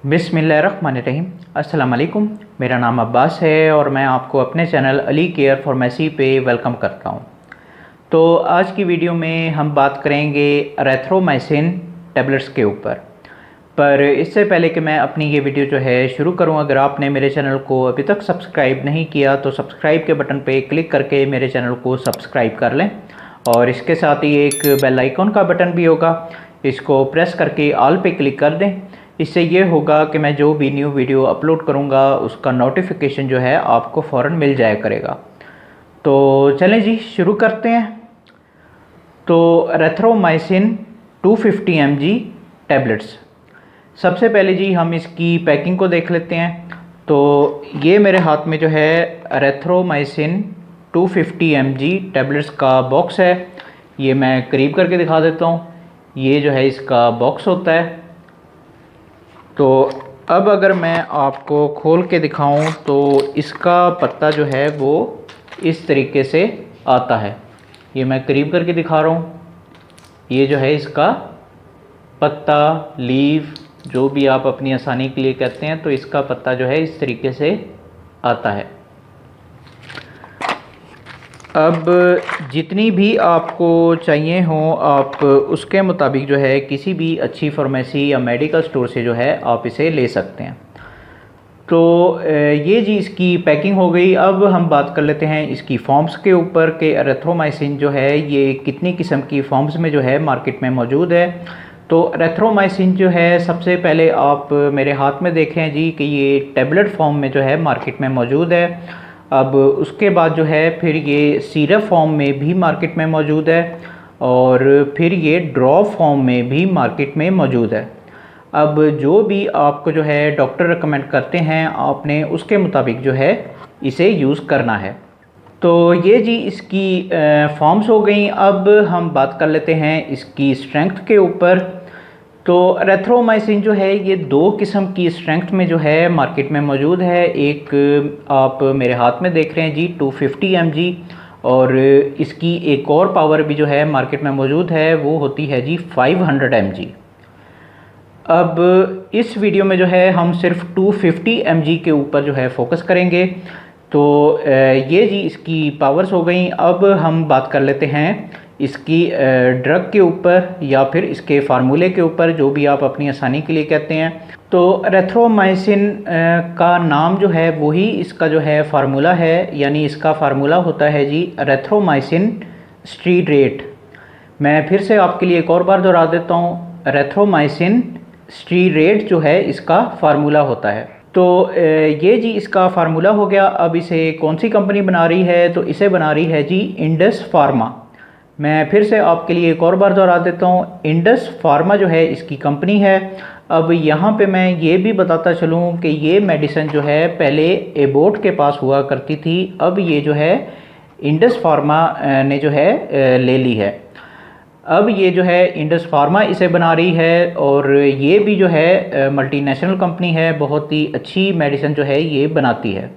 बिस्मिल्लाहिर्रहमानिर्रहीम। अस्सलाम वालेकुम। मेरा नाम अब्बास है और मैं आपको अपने चैनल अली केयर फार्मेसी पे वेलकम करता हूँ। तो आज की वीडियो में हम बात करेंगे एरिथ्रोमाइसिन टैबलेट्स के ऊपर। पर इससे पहले कि मैं अपनी ये वीडियो जो है शुरू करूँ, अगर आपने मेरे चैनल को अभी तक सब्सक्राइब नहीं किया तो सब्सक्राइब के बटन पे क्लिक करके मेरे चैनल को सब्सक्राइब कर लें और इसके साथ ही एक बेल आइकॉन का बटन भी होगा, इसको प्रेस करके ऑल पे क्लिक कर दें। इससे ये होगा कि मैं जो भी न्यू वीडियो अपलोड करूँगा उसका नोटिफिकेशन जो है आपको फ़ौरन मिल जाया करेगा। तो चलें जी शुरू करते हैं। तो एरिथ्रोमाइसिन 250 mg टैबलेट्स, सबसे पहले जी हम इसकी पैकिंग को देख लेते हैं। तो ये मेरे हाथ में जो है एरिथ्रोमाइसिन 250 mg टैबलेट्स का बॉक्स है। ये मैं करीब करके दिखा देता हूँ। ये जो है इसका बॉक्स होता है। तो अब अगर मैं आपको खोल के दिखाऊं तो इसका पत्ता जो है वो इस तरीके से आता है। ये मैं करीब करके दिखा रहा हूँ। ये जो है इसका पत्ता, लीव, जो भी आप अपनी आसानी के लिए कहते हैं, तो इसका पत्ता जो है इस तरीके से आता है। अब जितनी भी आपको चाहिए हो आप उसके मुताबिक जो है किसी भी अच्छी फार्मेसी या मेडिकल स्टोर से जो है आप इसे ले सकते हैं। तो ये जी इसकी पैकिंग हो गई। अब हम बात कर लेते हैं इसकी फॉर्म्स के ऊपर कि एरिथ्रोमाइसिन जो है ये कितनी किस्म की फॉर्म्स में जो है मार्केट में मौजूद है। तो एरिथ्रोमाइसिन जो है सबसे पहले आप मेरे हाथ में देखें जी कि ये टैबलेट फॉर्म में जो है मार्केट में मौजूद है। अब उसके बाद जो है फिर ये सिरप फॉर्म में भी मार्केट में मौजूद है और फिर ये ड्रॉप फॉर्म में भी मार्केट में मौजूद है। अब जो भी आपको जो है डॉक्टर रिकमेंड करते हैं आपने उसके मुताबिक जो है इसे यूज़ करना है। तो ये जी इसकी फॉर्म्स हो गई। अब हम बात कर लेते हैं इसकी स्ट्रेंथ के ऊपर। तो एरिथ्रोमाइसिन जो है ये दो किस्म की स्ट्रेंथ में जो है मार्केट में मौजूद है। एक आप मेरे हाथ में देख रहे हैं जी 250 mg, और इसकी एक और पावर भी जो है मार्केट में मौजूद है, वो होती है जी 500 mg। अब इस वीडियो में जो है हम सिर्फ 250 mg के ऊपर जो है फोकस करेंगे। तो ये जी इसकी पावर्स हो गई। अब हम बात कर लेते हैं इसकी ड्रग के ऊपर या फिर इसके फार्मूले के ऊपर, जो भी आप अपनी आसानी के लिए कहते हैं। तो एरिथ्रोमाइसिन का नाम जो है वही इसका जो है फार्मूला है, यानी इसका फार्मूला होता है जी एरिथ्रोमाइसिन स्टीरेट। मैं फिर से आपके लिए एक और बार दोहरा देता हूँ, एरिथ्रोमाइसिन स्टीरेट जो है इसका फार्मूला होता है। तो ये जी इसका फार्मूला हो गया। अब इसे कौन सी कंपनी बना रही है? तो इसे बना रही है जी इंडस फार्मा। मैं फिर से आपके लिए एक और बार दोहरा देता हूँ, इंडस फार्मा जो है इसकी कंपनी है। अब यहाँ पे मैं ये भी बताता चलूँ कि ये मेडिसिन जो है पहले एबोट के पास हुआ करती थी, अब ये जो है इंडस फार्मा ने जो है ले ली है। अब ये जो है इंडस फार्मा इसे बना रही है और ये भी जो है मल्टीनेशनल कंपनी है, बहुत ही अच्छी मेडिसिन जो है ये बनाती है।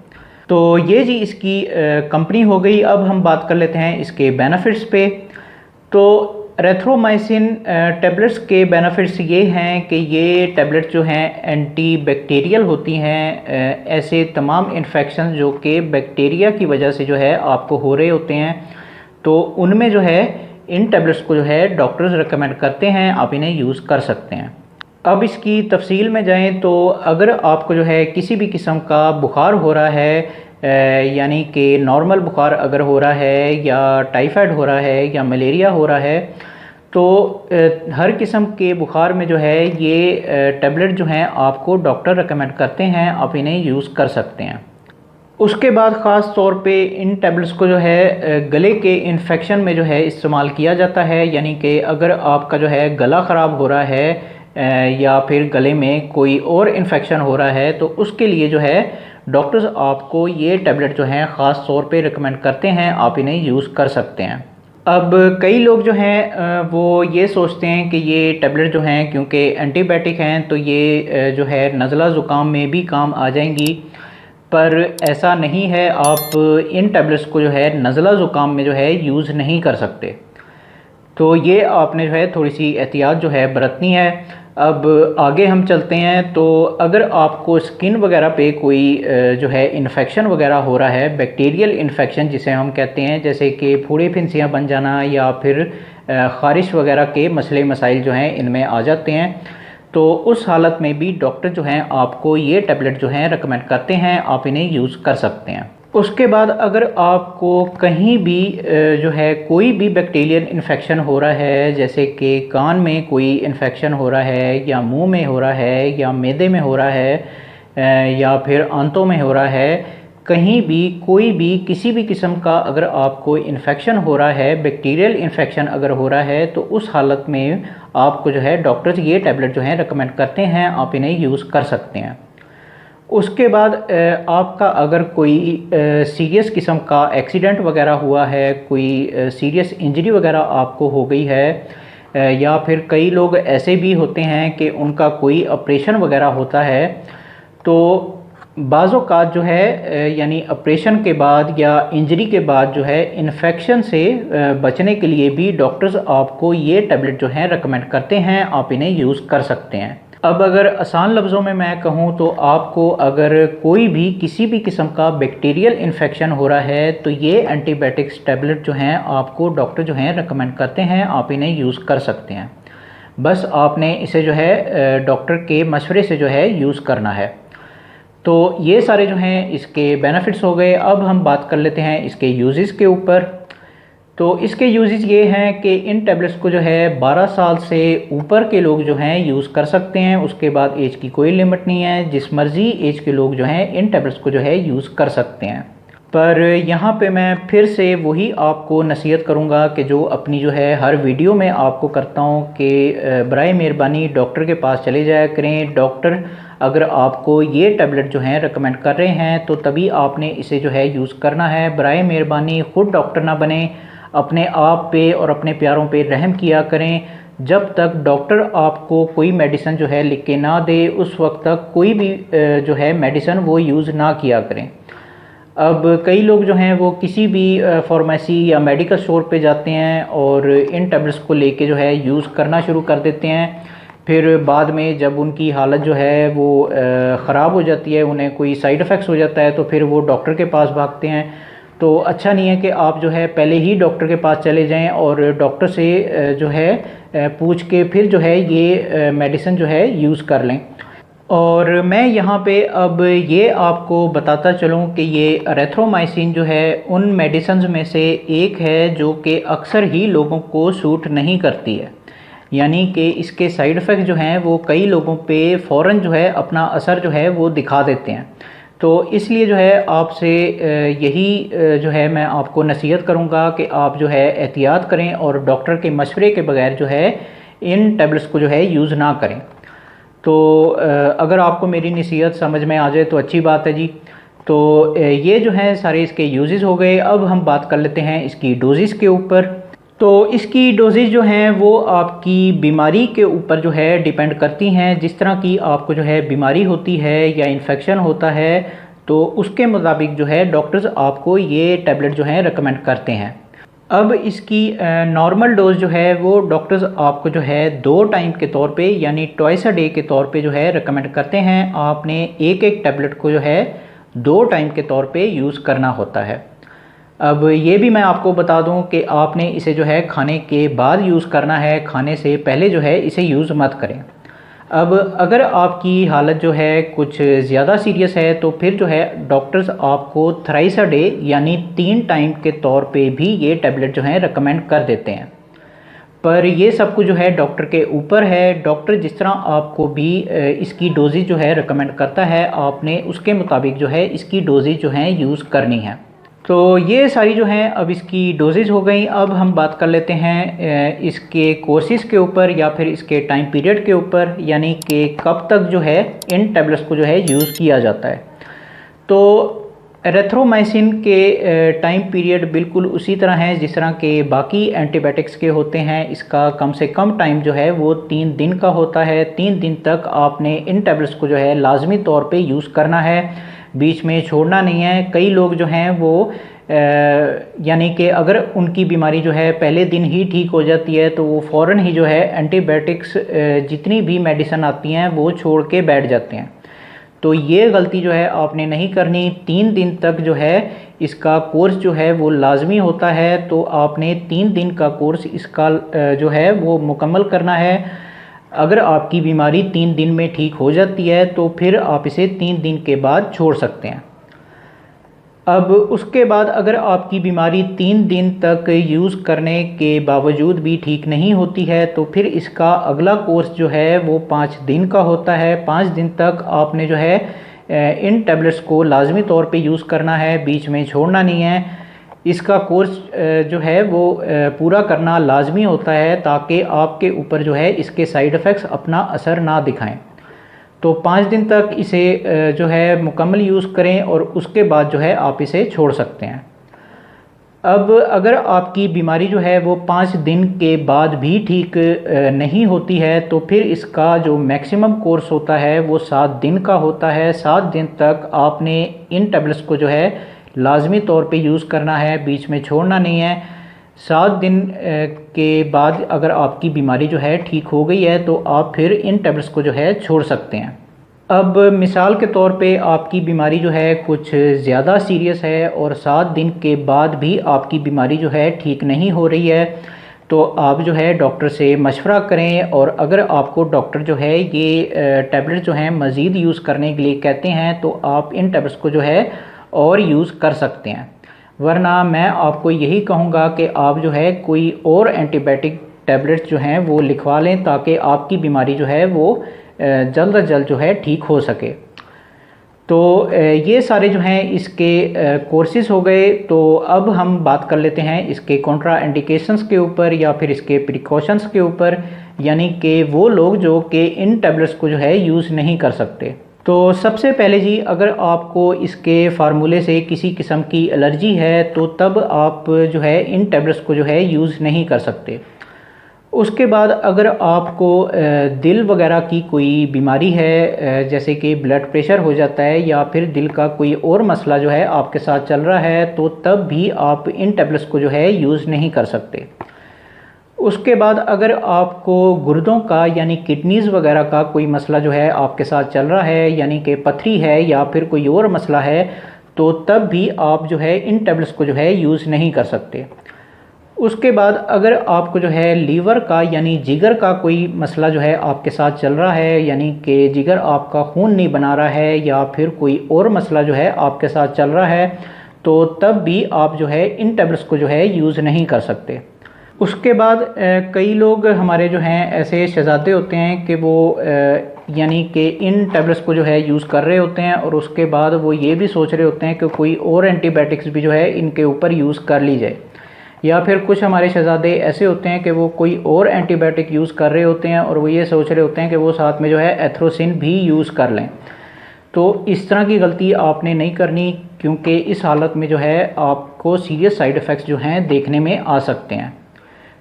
तो ये जी इसकी कंपनी हो गई। अब हम बात कर लेते हैं इसके बेनिफिट्स पे। तो एरिथ्रोमाइसिन टैबलेट्स के बेनिफिट्स ये हैं कि ये टैबलेट्स जो हैं एंटी बैक्टीरियल होती हैं। ऐसे तमाम इन्फेक्शन जो कि बैक्टीरिया की वजह से जो है आपको हो रहे होते हैं, तो उनमें जो है इन टैबलेट्स को जो है डॉक्टर्स रिकमेंड करते हैं, आप इन्हें यूज़ कर सकते हैं। अब इसकी तफसील में जाएं तो अगर आपको जो है किसी भी किस्म का बुखार हो रहा है, यानी कि नॉर्मल बुखार अगर हो रहा है या टाइफाइड हो रहा है या मलेरिया हो रहा है, तो हर किस्म के बुखार में जो है ये टैबलेट जो हैं आपको डॉक्टर रिकमेंड करते हैं, आप इन्हें यूज़ कर सकते हैं। उसके बाद ख़ास तौर पे इन टैबलेट्स को जो है गले के इन्फेक्शन में जो है इस्तेमाल किया जाता है, यानी कि अगर आपका जो है गला ख़राब हो रहा है या फिर गले में कोई और इन्फेक्शन हो रहा है, तो उसके लिए जो है डॉक्टर्स आपको ये टैबलेट जो हैं ख़ास तौर पे रिकमेंड करते हैं, आप इन्हें यूज़ कर सकते हैं। अब कई लोग जो हैं वो ये सोचते हैं कि ये टैबलेट जो हैं क्योंकि एंटीबायोटिक हैं तो ये जो है नज़ला ज़ुकाम में भी काम आ जाएंगी, पर ऐसा नहीं है। आप इन टैबलेट्स को जो है नज़ला ज़ुकाम में जो है यूज़ नहीं कर सकते, तो ये आपने जो है थोड़ी सी एहतियात जो है बरतनी है। अब आगे हम चलते हैं। तो अगर आपको स्किन वगैरह पे कोई जो है इन्फेक्शन वगैरह हो रहा है, बैक्टीरियल इन्फेक्शन जिसे हम कहते हैं, जैसे कि फूड़े फिंसियाँ बन जाना या फिर ख़ारिश वगैरह के मसले मसाइल जो हैं इनमें आ जाते हैं, तो उस हालत में भी डॉक्टर जो हैं आपको ये टैबलेट जो हैं रेकमेंड करते हैं, आप इन्हें यूज़ कर सकते हैं। उसके बाद अगर आपको कहीं भी जो है कोई भी बैक्टीरियल इन्फेक्शन हो रहा है, जैसे कि कान में कोई इन्फेक्शन हो रहा है या मुंह में हो रहा है या मैदे में हो रहा है या फिर आंतों में हो रहा है, कहीं भी कोई भी किसी भी किस्म का अगर आपको इन्फेक्शन हो रहा है, बैक्टीरियल इन्फेक्शन अगर हो रहा है, तो उस हालत में आपको जो है डॉक्टर्स ये टैबलेट जो हैं रेकमेंड करते हैं, आप इन्हें यूज़ कर सकते हैं। उसके बाद आपका अगर कोई सीरियस किस्म का एक्सीडेंट वगैरह हुआ है, कोई सीरियस इंजरी वगैरह आपको हो गई है या फिर कई लोग ऐसे भी होते हैं कि उनका कोई ऑपरेशन वगैरह होता है, तो बाज़-औक़ात जो है यानी ऑपरेशन के बाद या इंजरी के बाद जो है इन्फेक्शन से बचने के लिए भी डॉक्टर्स आपको ये टैबलेट जो हैं रेकमेंड करते हैं, आप इन्हें यूज़ कर सकते हैं। अब अगर आसान लफ्ज़ों में मैं कहूँ तो आपको अगर कोई भी किसी भी किस्म का बैक्टीरियल इन्फेक्शन हो रहा है, तो ये एंटीबायोटिक्स टैबलेट जो हैं आपको डॉक्टर जो हैं रेकमेंड करते हैं, आप इन्हें यूज़ कर सकते हैं। बस आपने इसे जो है डॉक्टर के मशवरे से जो है यूज़ करना है। तो ये सारे जो हैं इसके बेनिफिट्स हो गए। अब हम बात कर लेते हैं इसके यूजेस के ऊपर। तो इसके यूजेस ये हैं कि इन टैबलेट्स को जो है 12 साल से ऊपर के लोग जो हैं यूज़ कर सकते हैं। उसके बाद एज की कोई लिमिट नहीं है, जिस मर्ज़ी एज के लोग जो हैं इन टैबलेट्स को जो है यूज़ कर सकते हैं। पर यहाँ पे मैं फिर से वही आपको नसीहत करूँगा कि जो अपनी जो है हर वीडियो में आपको करता हूँ कि बराए मेहरबानी डॉक्टर के पास चले जाया करें। डॉक्टर अगर आपको ये टैबलेट जो हैं रेकमेंड कर रहे हैं तो तभी आपने इसे जो है यूज़ करना है। बराए मेहरबानी ख़ुद डॉक्टर ना बने, अपने आप पे और अपने प्यारों पे रहम किया करें। जब तक डॉक्टर आपको कोई मेडिसिन जो है लिख के ना दे, उस वक्त तक कोई भी जो है मेडिसिन वो यूज़ ना किया करें। अब कई लोग जो हैं वो किसी भी फार्मेसी या मेडिकल स्टोर पे जाते हैं और इन टैबलेट्स को लेके जो है यूज़ करना शुरू कर देते हैं। फिर बाद में जब उनकी हालत जो है वो ख़राब हो जाती है, उन्हें कोई साइड इफ़ेक्ट्स हो जाता है, तो फिर वो डॉक्टर के पास भागते हैं। तो अच्छा नहीं है कि आप जो है पहले ही डॉक्टर के पास चले जाएं और डॉक्टर से जो है पूछ के फिर जो है ये मेडिसिन जो है यूज़ कर लें। और मैं यहाँ पे अब ये आपको बताता चलूँ कि ये एरिथ्रोमाइसिन जो है उन मेडिसिन्स में से एक है जो कि अक्सर ही लोगों को सूट नहीं करती है, यानी कि इसके साइड इफ़ेक्ट जो हैं वो कई लोगों पे फ़ौरन जो है अपना असर जो है वो दिखा देते हैं। तो इसलिए जो है आपसे यही जो है मैं आपको नसीहत करूँगा कि आप जो है एहतियात करें और डॉक्टर के मशवरे के बगैर जो है इन टैबलेट्स को जो है यूज़ ना करें। तो अगर आपको मेरी नसीहत समझ में आ जाए तो अच्छी बात है जी। तो ये जो हैं सारे इसके यूजेस हो गए। अब हम बात कर लेते हैं इसकी डोजेस के ऊपर। तो इसकी डोजेज जो हैं वो आपकी बीमारी के ऊपर जो है डिपेंड करती हैं। जिस तरह की आपको जो है बीमारी होती है या इन्फेक्शन होता है, तो उसके मुताबिक जो है डॉक्टर्स आपको ये टैबलेट जो है रेकमेंड करते हैं। अब इसकी नॉर्मल डोज जो है वो डॉक्टर्स आपको जो है 2 टाइम के तौर पे यानी ट्वाइस अ डे के तौर पे जो है रेकमेंड करते हैं। आपने एक टैबलेट को जो है 2 टाइम के तौर पे यूज़ करना होता है। अब ये भी मैं आपको बता दूं कि आपने इसे जो है खाने के बाद यूज़ करना है, खाने से पहले जो है इसे यूज़ मत करें। अब अगर आपकी हालत जो है कुछ ज़्यादा सीरियस है तो फिर जो है डॉक्टर्स आपको थ्राइस अ डे यानी 3 टाइम के तौर पे भी ये टैबलेट जो है रेकमेंड कर देते हैं। पर ये सब कुछ जो है डॉक्टर के ऊपर है। डॉक्टर जिस तरह आपको भी इसकी डोजेज जो है रेकमेंड करता है, आपने उसके मुताबिक जो है इसकी डोजेज जो है यूज़ करनी है। तो ये सारी जो हैं अब इसकी डोजेज हो गई। अब हम बात कर लेते हैं इसके कोर्सेज़ के ऊपर या फिर इसके टाइम पीरियड के ऊपर, यानी कि कब तक जो है इन टैबलेट्स को जो है यूज़ किया जाता है। तो एरिथ्रोमाइसिन के टाइम पीरियड बिल्कुल उसी तरह है जिस तरह के बाकी एंटीबायोटिक्स के होते हैं। इसका कम से कम टाइम जो है वो 3 दिन का होता है। 3 दिन तक आपने इन टैबलेट्स को जो है लाजमी तौर पे यूज़ करना है, बीच में छोड़ना नहीं है। कई लोग जो हैं वो यानी कि अगर उनकी बीमारी जो है पहले दिन ही ठीक हो जाती है तो वो फ़ौरन ही जो है एंटीबायोटिक्स जितनी भी मेडिसिन आती हैं वो छोड़ के बैठ जाते हैं। तो ये गलती जो है आपने नहीं करनी। 3 दिन तक जो है इसका कोर्स जो है वो लाजमी होता है, तो आपने 3 दिन का कोर्स इसका जो है वो मुकम्मल करना है। अगर आपकी बीमारी 3 दिन में ठीक हो जाती है तो फिर आप इसे 3 दिन के बाद छोड़ सकते हैं। अब उसके बाद अगर आपकी बीमारी 3 दिन तक यूज़ करने के बावजूद भी ठीक नहीं होती है तो फिर इसका अगला कोर्स जो है वो 5 दिन का होता है। 5 दिन तक आपने जो है इन टैबलेट्स को लाजमी तौर पे यूज़ करना है, बीच में छोड़ना नहीं है। इसका कोर्स जो है वो पूरा करना लाजमी होता है ताकि आपके ऊपर जो है इसके साइड इफ़ेक्ट्स अपना असर ना दिखाएं। तो 5 दिन तक इसे जो है मुकम्मल यूज़ करें और उसके बाद जो है आप इसे छोड़ सकते हैं। अब अगर आपकी बीमारी जो है वो 5 दिन के बाद भी ठीक नहीं होती है तो फिर इसका जो मैक्सिमम कोर्स होता है वो 7 दिन का होता है। 7 दिन तक आपने इन टैबलेट्स को जो है लाजमी तौर पे यूज़ करना है, बीच में छोड़ना नहीं है। 7 दिन के बाद अगर आपकी बीमारी जो है ठीक हो गई है तो आप फिर इन टैबलेट्स को जो है छोड़ सकते हैं। अब मिसाल के तौर पे आपकी बीमारी जो है कुछ ज़्यादा सीरियस है और 7 दिन के बाद भी आपकी बीमारी जो है ठीक नहीं हो रही है तो आप जो है डॉक्टर से मशवरा करें, और अगर आपको डॉक्टर जो है ये टैबलेट जो हैं मज़ीद यूज़ करने के लिए कहते हैं तो आप इन टैबलेट्स को जो है और यूज़ कर सकते हैं। वरना मैं आपको यही कहूँगा कि आप जो है कोई और एंटीबायोटिक टैबलेट्स जो हैं वो लिखवा लें ताकि आपकी बीमारी जो है वो जल्द अज जल्द जो है ठीक हो सके। तो ये सारे जो हैं इसके कोर्सेज़ हो गए। तो अब हम बात कर लेते हैं इसके कॉन्ट्रा इंडिकेशंस के ऊपर या फिर इसके प्रिकॉशंस के ऊपर, यानी कि वो लोग जो कि इन टैबलेट्स को जो है यूज़ नहीं कर सकते। तो सबसे पहले जी, अगर आपको इसके फार्मूले से किसी किस्म की एलर्जी है तो तब आप जो है इन टैबलेट्स को जो है यूज़ नहीं कर सकते। उसके बाद अगर आपको दिल वगैरह की कोई बीमारी है, जैसे कि ब्लड प्रेशर हो जाता है या फिर दिल का कोई और मसला जो है आपके साथ चल रहा है तो तब भी आप इन टैबलेट्स को जो है यूज़ नहीं कर सकते। उसके बाद अगर आपको गुर्दों का यानी किडनीज़ वगैरह का कोई मसला जो है आपके साथ चल रहा है, यानी कि पथरी है या फिर कोई और मसला है, तो तब भी आप जो है इन टैबलेट्स को जो है यूज़ नहीं कर सकते। उसके बाद अगर आपको जो है लीवर का यानी जिगर का कोई मसला जो है आपके साथ चल रहा है, यानी कि जिगर आपका खून नहीं बना रहा है या फिर कोई और मसला जो है आपके साथ चल रहा है, तो तब भी आप जो है इन टैबलेट्स को जो है यूज़ नहीं कर सकते। उसके बाद कई लोग हमारे जो हैं ऐसे शहज़ादे होते हैं कि वो यानी कि इन टैबलेट्स को जो है यूज़ कर रहे होते हैं और उसके बाद वो ये भी सोच रहे होते हैं कि कोई और एंटीबायोटिक्स भी जो है इनके ऊपर यूज़ कर ली जाए। या फिर कुछ हमारे शहज़ादे ऐसे होते हैं कि वो कोई और एंटीबायोटिक यूज़ कर रहे होते हैं और वो ये सोच रहे होते हैं कि वो साथ में जो है एथ्रोसिन भी यूज़ कर लें। तो इस तरह की गलती आपने नहीं करनी, क्योंकि इस हालत में जो है आपको सीरियस साइड इफ़ेक्ट्स जो हैं देखने में आ सकते हैं।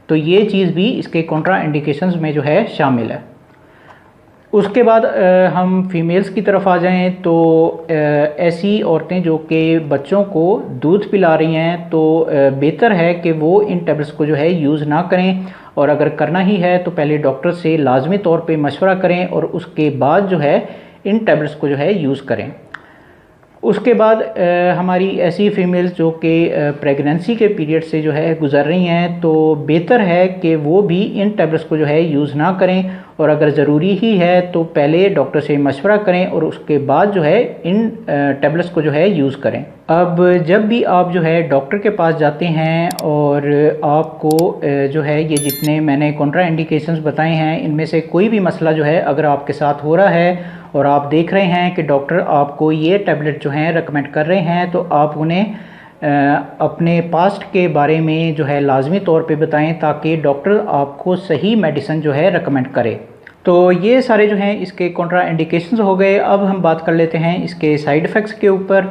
तो ये चीज़ भी इसके कॉन्ट्रा इंडिकेशंस में जो है शामिल है। उसके बाद हम फीमेल्स की तरफ आ जाएं तो ऐसी औरतें जो कि बच्चों को दूध पिला रही हैं तो बेहतर है कि वो इन टैबलेट्स को जो है यूज़ ना करें, और अगर करना ही है तो पहले डॉक्टर से लाजमी तौर पे मशवरा करें और उसके बाद जो है इन टैबलेट्स को जो है यूज़ करें। उसके बाद हमारी ऐसी फीमेल्स जो कि प्रेगनेंसी के पीरियड से जो है गुज़र रही हैं तो बेहतर है कि वो भी इन टैबलेट्स को जो है यूज़ ना करें, और अगर ज़रूरी ही है तो पहले डॉक्टर से मशवरा करें और उसके बाद जो है इन टैबलेट्स को जो है यूज़ करें। अब जब भी आप जो है डॉक्टर के पास जाते हैं और आपको जो है ये जितने मैंने कॉन्ट्रा इंडिकेशंस बताए हैं इनमें से कोई भी मसला जो है अगर आपके साथ हो रहा है और आप देख रहे हैं कि डॉक्टर आपको ये टैबलेट जो हैं रेकमेंड कर रहे हैं, तो आप उन्हें अपने पास्ट के बारे में जो है लाजमी तौर पे बताएं ताकि डॉक्टर आपको सही मेडिसिन जो है रेकमेंड करे। तो ये सारे जो हैं इसके कॉन्ट्रा इंडिकेशंस हो गए। अब हम बात कर लेते हैं इसके साइड इफ़ेक्ट्स के ऊपर।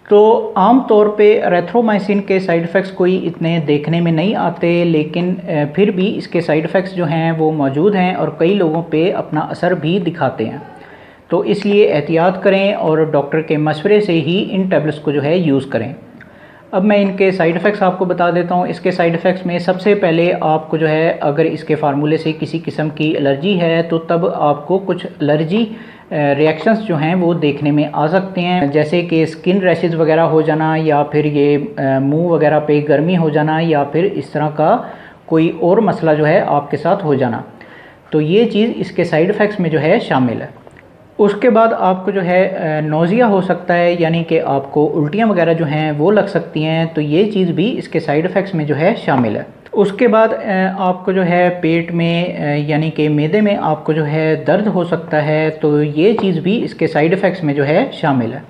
तो आम तौर पे एरिथ्रोमाइसिन के साइड इफ़ेक्ट्स कोई इतने देखने में नहीं आते, लेकिन फिर भी इसके साइड इफ़ेक्ट्स जो हैं वो मौजूद हैं और कई लोगों पे अपना असर भी दिखाते हैं। तो इसलिए एहतियात करें और डॉक्टर के मशवरे से ही इन टैबलेट्स को जो है यूज़ करें। अब मैं इनके साइड इफ़ेक्ट्स आपको बता देता हूँ। इसके साइड इफ़ेक्ट्स में सबसे पहले आपको जो है, अगर इसके फार्मूले से किसी किस्म की एलर्जी है तो तब आपको कुछ एलर्जी रिएक्शंस जो हैं वो देखने में आ सकते हैं, जैसे कि स्किन रैशेस वगैरह हो जाना, या फिर ये मुंह वगैरह पे गर्मी हो जाना, या फिर इस तरह का कोई और मसला जो है आपके साथ हो जाना। तो ये चीज़ इसके साइड इफ़ेक्ट्स में जो है शामिल है। उसके बाद आपको जो है नोज़िया हो सकता है, यानी कि आपको उल्टियाँ वगैरह जो हैं वो लग सकती हैं, तो ये चीज़ भी इसके साइड इफ़ेक्ट्स में जो है शामिल है। उसके बाद आपको जो है पेट में यानी कि मैदे में आपको जो है दर्द हो सकता है, तो ये चीज़ भी इसके साइड इफ़ेक्ट्स में जो है शामिल है।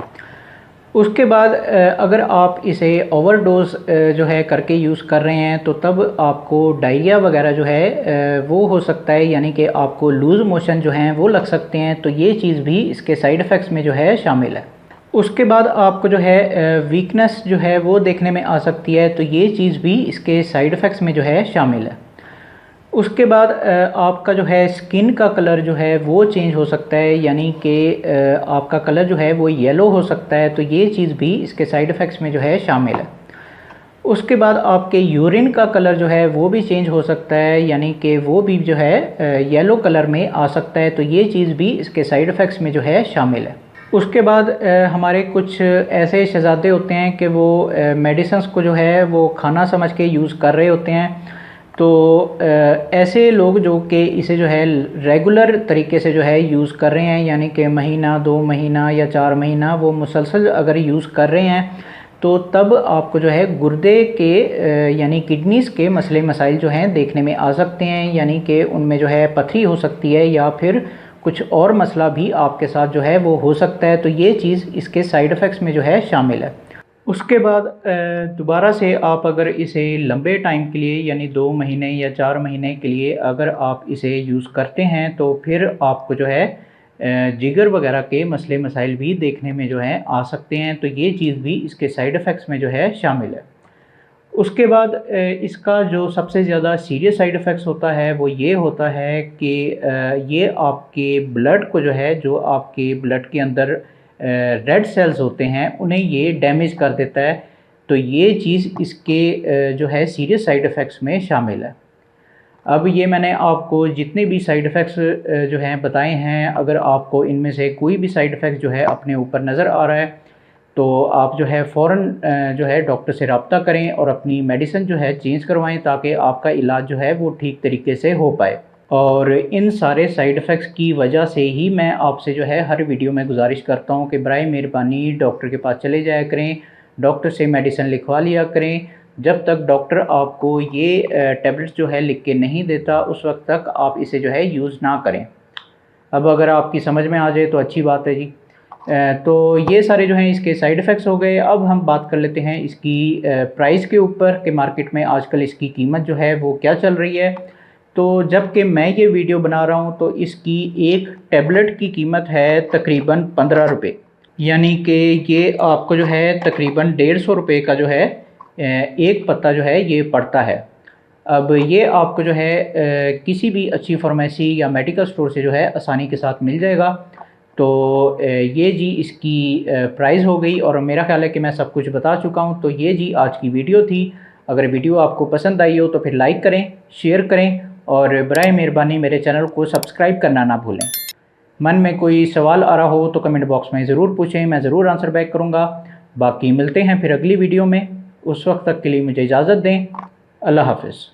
उसके बाद अगर आप इसे ओवरडोज जो है करके यूज़ कर रहे हैं तो तब आपको डायरिया वगैरह जो है वो हो सकता है, यानी कि आपको लूज़ मोशन जो हैं वो लग सकते हैं, तो ये चीज़ भी इसके साइड इफ़ेक्ट्स में जो है शामिल है। उसके बाद आपको जो है वीकनेस जो है वो देखने में आ सकती है, तो ये चीज़ भी इसके साइड इफ़ेक्ट्स में जो है शामिल है। उसके बाद आपका जो है स्किन का कलर जो है वो चेंज हो सकता है, यानी कि आपका कलर जो है वो येलो हो सकता है, तो ये चीज़ भी इसके साइड इफ़ेक्ट्स में जो है शामिल है। उसके बाद आपके यूरिन का कलर जो है वो भी चेंज हो सकता है, यानी कि वो भी जो है येलो कलर में आ सकता है, तो ये चीज़ भी इसके साइड इफ़ेक्ट्स में जो है शामिल है। उसके बाद हमारे कुछ ऐसे शहज़ादे होते हैं कि वो मेडिसिन्स को जो है वो खाना समझ के यूज़ कर रहे होते हैं, तो ऐसे लोग जो कि इसे जो है रेगुलर तरीके से जो है यूज़ कर रहे हैं, यानी कि महीना 2 महीना या 4 महीना वो मुसलसल अगर यूज़ कर रहे हैं, तो तब आपको जो है गुर्दे के यानी किडनीज़ के मसले मसाइल जो हैं देखने में आ सकते हैं, यानी कि उनमें जो है पथरी हो सकती है या फिर कुछ और मसला भी आपके साथ जो है वो हो सकता है, तो ये चीज़ इसके साइड इफ़ेक्ट्स में जो है शामिल है। उसके बाद दोबारा से आप अगर इसे लंबे टाइम के लिए यानी 2 महीने या 4 महीने के लिए अगर आप इसे यूज़ करते हैं, तो फिर आपको जो है जिगर वगैरह के मसले मसाइल भी देखने में जो है आ सकते हैं, तो ये चीज़ भी इसके साइड इफ़ेक्ट्स में जो है शामिल है। उसके बाद इसका जो सबसे ज़्यादा सीरियस साइड इफ़ेक्ट्स होता है वो ये होता है कि ये आपके ब्लड को जो है, जो आपके ब्लड के अंदर रेड सेल्स होते हैं, उन्हें ये डैमेज कर देता है, तो ये चीज़ इसके जो है सीरियस साइड इफ़ेक्ट्स में शामिल है। अब ये मैंने आपको जितने भी साइड इफ़ेक्ट्स जो हैं बताए हैं, अगर आपको इनमें से कोई भी साइड इफ़ेक्ट जो है अपने ऊपर नज़र आ रहा है, तो आप जो है फ़ौरन जो है डॉक्टर से रब्ता करें और अपनी मेडिसिन जो है चेंज करवाएं, ताकि आपका इलाज जो है वो ठीक तरीके से हो पाए। और इन सारे साइड इफ़ेक्ट्स की वजह से ही मैं आपसे जो है हर वीडियो में गुजारिश करता हूँ कि बराए मेहरबानी डॉक्टर के पास चले जाया करें, डॉक्टर से मेडिसिन लिखवा लिया करें। जब तक डॉक्टर आपको ये टैबलेट्स जो है लिख के नहीं देता, उस वक्त तक आप इसे जो है यूज़ ना करें। अब अगर आपकी समझ में आ जाए तो अच्छी बात है जी। तो ये सारे जो हैं इसके साइड इफ़ेक्ट्स हो गए। अब हम बात कर लेते हैं इसकी प्राइस के ऊपर कि मार्केट में आजकल इसकी कीमत जो है वो क्या चल रही है। तो जबकि मैं ये वीडियो बना रहा हूँ तो इसकी एक टैबलेट की कीमत है तकरीबन 15 रुपये, यानी कि ये आपको जो है तकरीबन 150 रुपये का जो है एक पत्ता जो है ये पड़ता है। अब ये आपको जो है किसी भी अच्छी फार्मेसी या मेडिकल स्टोर से जो है आसानी के साथ मिल जाएगा। तो ये जी इसकी प्राइस हो गई, और मेरा ख्याल है कि मैं सब कुछ बता चुका हूँ। तो ये जी आज की वीडियो थी। अगर वीडियो आपको पसंद आई हो तो फिर लाइक करें, शेयर करें, और बराए मेहरबानी मेरे चैनल को सब्सक्राइब करना ना भूलें। मन में कोई सवाल आ रहा हो तो कमेंट बॉक्स में ज़रूर पूछें, मैं ज़रूर आंसर बैक करूँगा। बाकी मिलते हैं फिर अगली वीडियो में, उस वक्त तक के लिए मुझे इजाज़त दें। अल्लाह हाफ़िज़।